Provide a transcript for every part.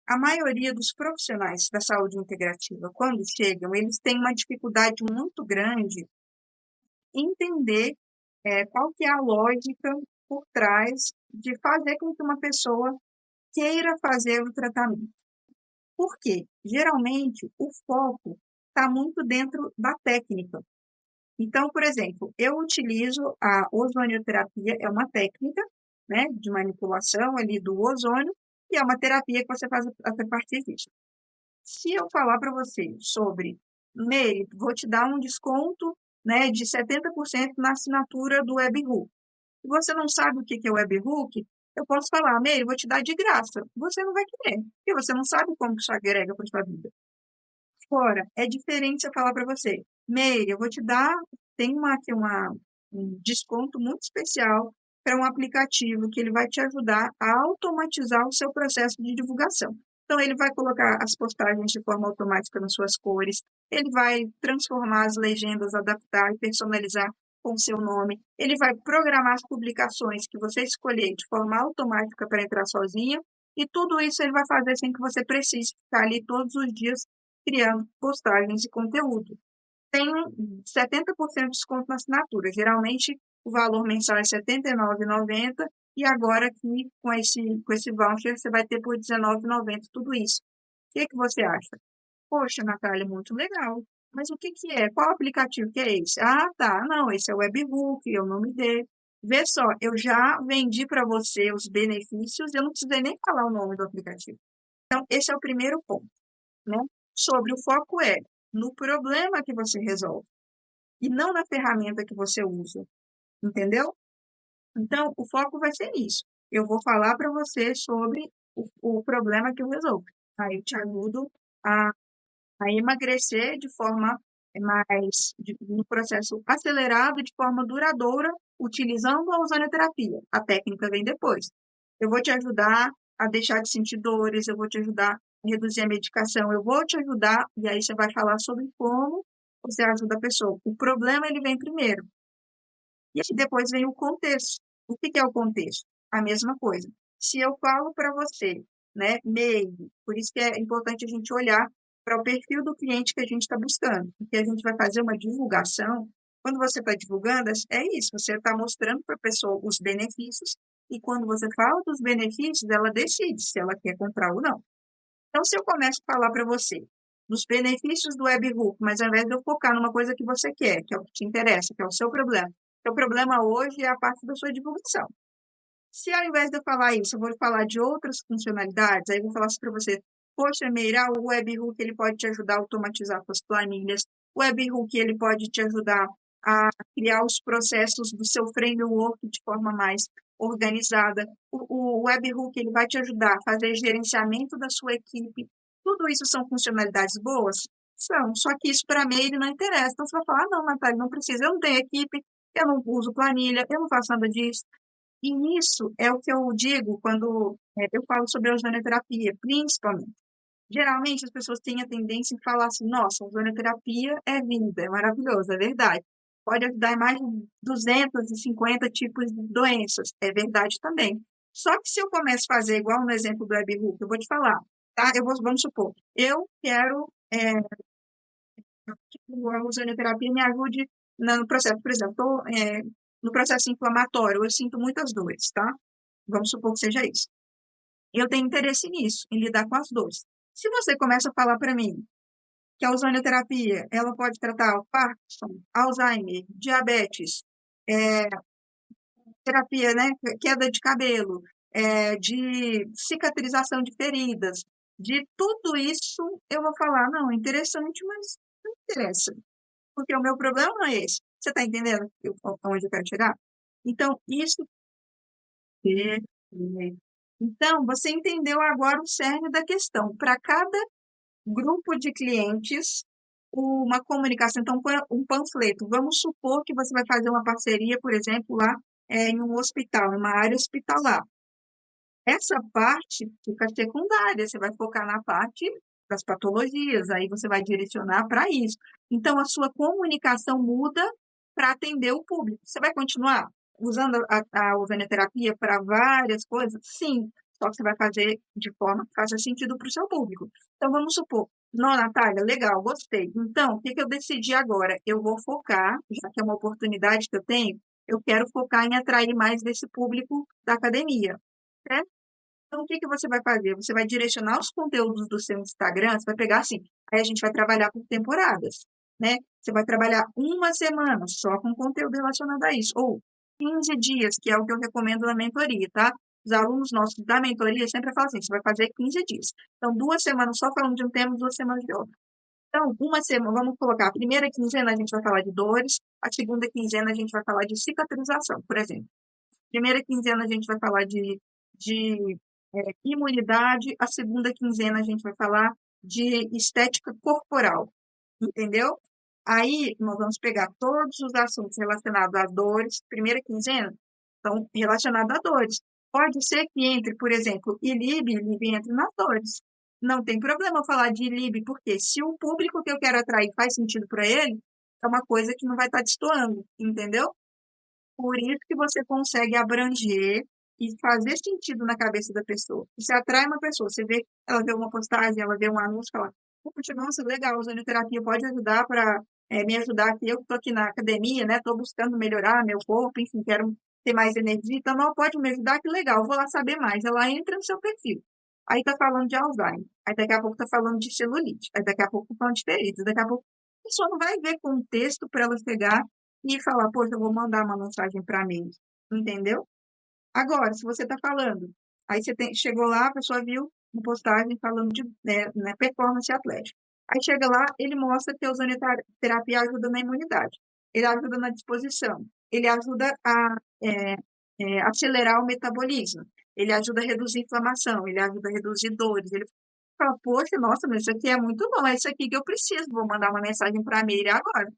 A maioria dos profissionais da saúde integrativa, quando chegam, eles têm uma dificuldade muito grande em entender qual que é a lógica por trás de fazer com que uma pessoa queira fazer o tratamento. Por quê? Geralmente, o foco está muito dentro da técnica. Então, por exemplo, eu utilizo a ozonioterapia, é uma técnica, né, de manipulação ali do ozônio, e é uma terapia que você faz a partir disso. Se eu falar para você sobre, Meire, vou te dar um desconto, né, de 70% na assinatura do Webhook. Se você não sabe o que é o Webhook, eu posso falar, Meire, vou te dar de graça. Você não vai querer, porque você não sabe como que isso agrega para sua vida. Fora, é diferente se eu falar para você, Meire, eu vou te dar, tem aqui um desconto muito especial para um aplicativo que ele vai te ajudar a automatizar o seu processo de divulgação. Então, ele vai colocar as postagens de forma automática nas suas cores, ele vai transformar as legendas, adaptar e personalizar com o seu nome, ele vai programar as publicações que você escolher de forma automática para entrar sozinha, e tudo isso ele vai fazer sem que você precise ficar ali todos os dias criando postagens e conteúdo. Tem 70% de desconto na assinatura. Geralmente, o valor mensal é R$ 79,90 e agora aqui, com esse voucher, você vai ter por R$ 19,90 tudo isso. O que você acha? Poxa, Natália, muito legal. Mas o que é? Qual aplicativo que é esse? Ah, tá. Não, esse é o Webhook, é o nome dele. Vê só, eu já vendi para você os benefícios, eu não precisei nem falar o nome do aplicativo. Então, esse é o primeiro ponto, né? Sobre o foco no problema que você resolve e não na ferramenta que você usa, entendeu? Então, o foco vai ser nisso. Eu vou falar para você sobre o problema que eu resolvo. Aí eu te ajudo a, a emagrecer de forma no processo acelerado, de forma duradoura, utilizando a ozonoterapia. A técnica vem depois. Eu vou te ajudar a deixar de sentir dores, eu vou te ajudar a reduzir a medicação, eu vou te ajudar, e aí você vai falar sobre como você ajuda a pessoa. O problema, ele vem primeiro. E aí depois vem o contexto. O que é o contexto? A mesma coisa. Se eu falo para você, né, meio, por isso que é importante a gente olhar para o perfil do cliente que a gente está buscando, porque a gente vai fazer uma divulgação. Quando você está divulgando, é isso, você está mostrando para a pessoa os benefícios, e quando você fala dos benefícios, ela decide se ela quer comprar ou não. Então, se eu começo a falar para você dos benefícios do Webhook, mas ao invés de eu focar numa coisa que você quer, que é o que te interessa, que é o seu problema hoje é a parte da sua divulgação. Se ao invés de eu falar isso, eu vou falar de outras funcionalidades, aí eu vou falar assim para você, poxa, Meira, o Webhook ele pode te ajudar a automatizar suas planilhas, o Webhook ele pode te ajudar a criar os processos do seu framework de forma mais organizada. O Webhook ele vai te ajudar a fazer gerenciamento da sua equipe. Tudo isso são funcionalidades boas? São, só que isso para mim ele não interessa. Então você vai falar, ah, não, Natália, não precisa, eu não tenho equipe, eu não uso planilha, eu não faço nada disso. E isso é o que eu digo quando eu falo sobre a ozonoterapia, principalmente. Geralmente as pessoas têm a tendência em falar assim, nossa, a ozonoterapia é vida, é maravilhoso, é verdade. Pode ajudar em mais de 250 tipos de doenças, é verdade também. Só que se eu começo a fazer igual no exemplo do Webhook, eu vou te falar, tá? Vamos supor, eu quero que a ozonoterapia me ajude no processo, por exemplo, no processo inflamatório, eu sinto muitas dores, tá? Vamos supor que seja isso. Eu tenho interesse nisso, em lidar com as dores. Se você começa a falar para mim que a ozonoterapia, ela pode tratar o Parkinson, Alzheimer, diabetes, é, terapia, né, queda de cabelo, de cicatrização de feridas, de tudo isso, eu vou falar, não, interessante, mas não interessa, porque o meu problema não é esse. Você está entendendo onde eu quero chegar? Então, isso. Perfeito. Então, você entendeu agora o cerne da questão. Para cada grupo de clientes, uma comunicação, então, um panfleto. Vamos supor que você vai fazer uma parceria, por exemplo, lá em um hospital, em uma área hospitalar. Essa parte fica secundária, você vai focar na parte das patologias, aí você vai direcionar para isso. Então, a sua comunicação muda para atender o público. Você vai continuar usando a ozonioterapia para várias coisas? Sim. só que você vai fazer de forma que faça sentido para o seu público. Então, vamos supor, não, Natália, legal, gostei. Então, o que que eu decidi agora? Eu vou focar, já que é uma oportunidade que eu tenho, eu quero focar em atrair mais desse público da academia, certo? Então, o que que você vai fazer? Você vai direcionar os conteúdos do seu Instagram, você vai pegar assim, aí a gente vai trabalhar por temporadas, né? Você vai trabalhar uma semana só com conteúdo relacionado a isso, ou 15 dias, que é o que eu recomendo na mentoria, tá? Os alunos nossos da mentoria sempre falam assim, você vai fazer 15 dias. Então, 2 semanas só falando de um tema, 2 semanas de outro. Então, uma semana, vamos colocar, a primeira quinzena a gente vai falar de dores, a segunda quinzena a gente vai falar de cicatrização, por exemplo. Primeira quinzena a gente vai falar de imunidade, a segunda quinzena a gente vai falar de estética corporal, entendeu? Aí nós vamos pegar todos os assuntos relacionados às dores, primeira quinzena, então relacionado a dores. Pode ser que entre, por exemplo, ILIB entre nas dores. Não tem problema eu falar de ILIB, porque se o público que eu quero atrair faz sentido para ele, é uma coisa que não vai estar destoando, entendeu? Por isso que você consegue abranger e fazer sentido na cabeça da pessoa. Você atrai uma pessoa, você vê, ela vê uma postagem, ela vê um anúncio, fala, poxa, nossa, legal, usando terapia pode ajudar para me ajudar aqui, eu que estou aqui na academia, né, estou buscando melhorar meu corpo, enfim, quero ter mais energia, então não pode me ajudar, que legal, vou lá saber mais. Ela entra no seu perfil. Aí tá falando de Alzheimer, aí daqui a pouco tá falando de celulite, aí daqui a pouco tá falando de ferida, daqui a pouco a pessoa não vai ver contexto para ela pegar e falar, poxa, eu vou mandar uma mensagem para mim, entendeu? Agora, se você está falando, aí chegou lá, a pessoa viu uma postagem falando de performance atlética. Aí chega lá, ele mostra que a ozonioterapia ajuda na imunidade, ele ajuda na disposição, ele ajuda a acelerar o metabolismo, ele ajuda a reduzir inflamação, ele ajuda a reduzir dores. Ele fala, poxa, nossa, mas isso aqui é muito bom, é isso aqui que eu preciso, vou mandar uma mensagem para a Meire agora.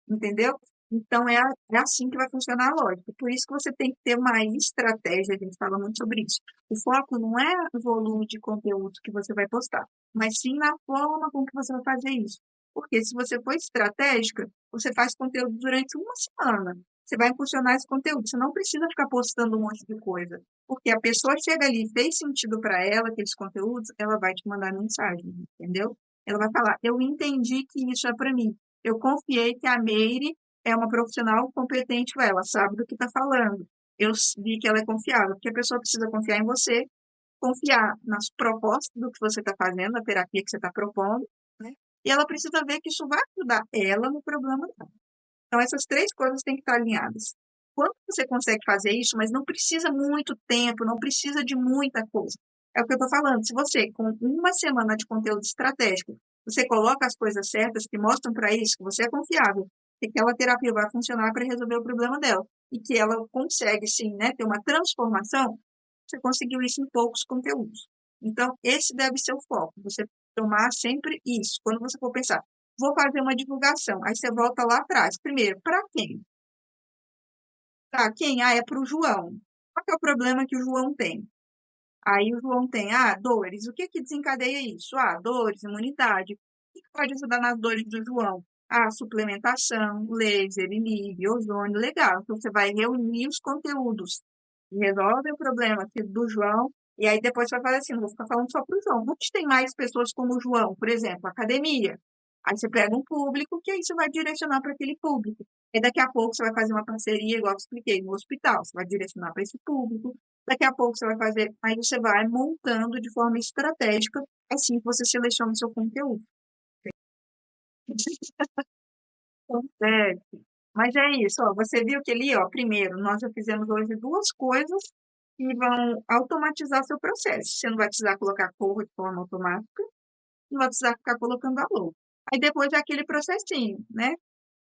Entendeu? Então, é assim que vai funcionar a lógica. Por isso que você tem que ter uma estratégia, a gente fala muito sobre isso. O foco não é o volume de conteúdo que você vai postar, mas sim na forma com que você vai fazer isso. Porque se você for estratégica, você faz conteúdo durante uma semana. Você vai impulsionar esse conteúdo. Você não precisa ficar postando um monte de coisa. Porque a pessoa chega ali, fez sentido para ela aqueles conteúdos, ela vai te mandar mensagem, entendeu? Ela vai falar, eu entendi que isso é para mim. Eu confiei que a Meire é uma profissional competente, ela sabe do que está falando. Eu vi que ela é confiável, porque a pessoa precisa confiar em você, confiar nas propostas do que você está fazendo, na terapia que você está propondo, né? E ela precisa ver que isso vai ajudar ela no problema dela. Então, essas três coisas têm que estar alinhadas. Quando você consegue fazer isso, mas não precisa muito tempo, não precisa de muita coisa. É o que eu estou falando. Se você, com uma semana de conteúdo estratégico, você coloca as coisas certas que mostram para isso que você é confiável, que aquela terapia vai funcionar para resolver o problema dela e que ela consegue, sim, né, ter uma transformação, você conseguiu isso em poucos conteúdos. Então, esse deve ser o foco. Você tomar sempre isso. Quando você for pensar, vou fazer uma divulgação. Aí você volta lá atrás. Primeiro, para quem? Tá, quem? Ah, é para o João. Qual que é o problema que o João tem? Aí o João tem, dores. O que que desencadeia isso? Dores, imunidade. O que que pode ajudar nas dores do João? Suplementação, laser, inibe, ozônio, legal. Então você vai reunir os conteúdos e resolve o problema aqui do João. E aí depois você vai fazer assim, não vou ficar falando só para o João. Onde tem mais pessoas como o João? Por exemplo, academia. Aí você pega um público que aí você vai direcionar para aquele público. E daqui a pouco você vai fazer uma parceria, igual eu expliquei, no hospital. Você vai direcionar para esse público. Daqui a pouco você vai fazer, aí você vai montando de forma estratégica, assim que você seleciona o seu conteúdo. Certo. Mas é isso, ó, você viu que ali, ó, primeiro, nós já fizemos hoje duas coisas que vão automatizar seu processo. Você não vai precisar colocar cor de forma automática, não vai precisar ficar colocando valor. Aí depois é aquele processinho, né?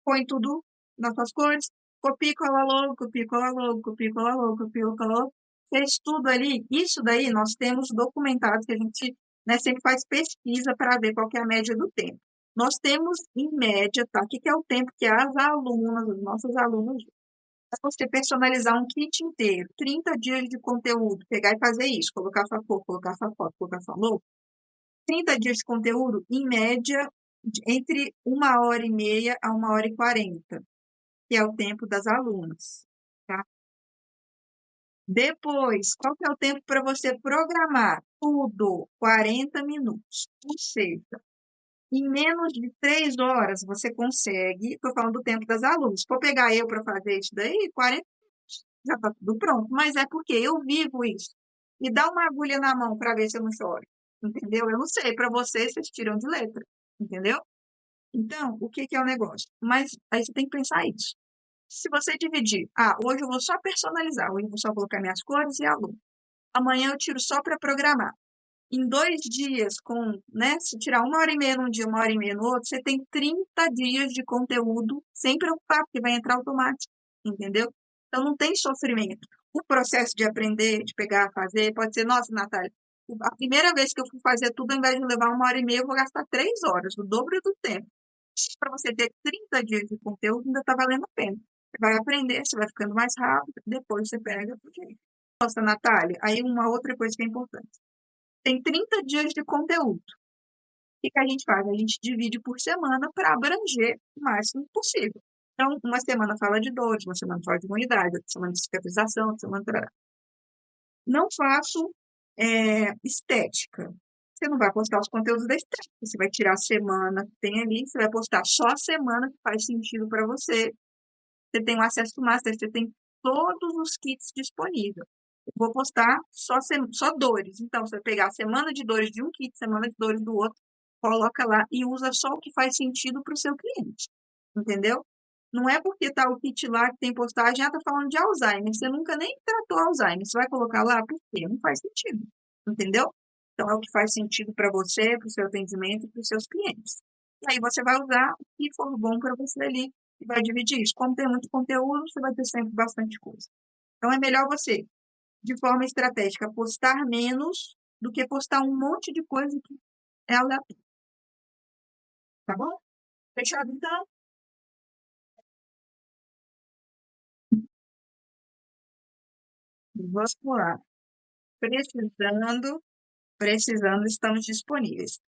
Põe tudo nas suas cores, copia e cola logo, copia e cola logo, copia e cola logo, copia e cola logo. Fez tudo ali. Isso daí nós temos documentado que a gente, né, sempre faz pesquisa para ver qual que é a média do tempo. Nós temos, em média, tá? O que que é o tempo que as alunas, os nossos alunos, para você personalizar um kit inteiro, 30 dias de conteúdo, pegar e fazer isso, colocar sua cor, colocar sua foto, colocar sua logo, 30 dias de conteúdo, em média, entre 1h30 a 1h40, que é o tempo das alunas, tá? Depois, qual que é o tempo para você programar? Tudo, 40 minutos. Ou seja, em menos de 3 horas você consegue, estou falando do tempo das alunas. Se for pegar eu para fazer isso daí, 40 minutos, já está tudo pronto. Mas é porque eu vivo isso. Me dá uma agulha na mão para ver se eu não choro. Entendeu? Eu não sei, para vocês, vocês tiram de letra. Entendeu? Então, o que que é o negócio? Mas aí você tem que pensar isso. Se você dividir, hoje eu vou só personalizar, hoje eu vou só colocar minhas cores e aluno. Amanhã eu tiro só para programar. Em 2 dias, né? Se tirar 1 hora e meia num dia, 1 hora e meia no outro, você tem 30 dias de conteúdo sem preocupar, porque vai entrar automático, entendeu? Então não tem sofrimento. O processo de aprender, de pegar, fazer, pode ser, nossa, Natália, a primeira vez que eu fui fazer tudo, ao invés de levar 1 hora e meia, eu vou gastar 3 horas, o dobro do tempo. Para você ter 30 dias de conteúdo, ainda está valendo a pena. Você vai aprender, você vai ficando mais rápido, depois você pega pro jeito. Nossa, Natália, aí uma outra coisa que é importante. Tem 30 dias de conteúdo. O que que a gente faz? A gente divide por semana para abranger o máximo possível. Então, uma semana fala de dores, uma semana fala de imunidade, outra semana de cicatrização, outra semana... Não faço estética. Você não vai postar os conteúdos da estética. Você vai tirar a semana que tem ali, você vai postar só a semana que faz sentido para você. Você tem o acesso ao master, você tem todos os kits disponíveis. Eu vou postar só dores. Então, você vai pegar a semana de dores de um kit, semana de dores do outro, coloca lá e usa só o que faz sentido para o seu cliente. Entendeu? Não é porque tá o kit lá que tem postagem, tá falando de Alzheimer. Você nunca nem tratou Alzheimer. Você vai colocar lá por quê? Não faz sentido. Entendeu? Então, é o que faz sentido para você, para o seu atendimento e para os seus clientes. E aí você vai usar o que for bom para você ali e vai dividir isso. Como tem muito conteúdo, você vai ter sempre bastante coisa. Então, é melhor você, de forma estratégica, postar menos do que postar um monte de coisa que é aleatório. Tá bom? Fechado, então? Vamos lá. Precisando, precisando, estamos disponíveis.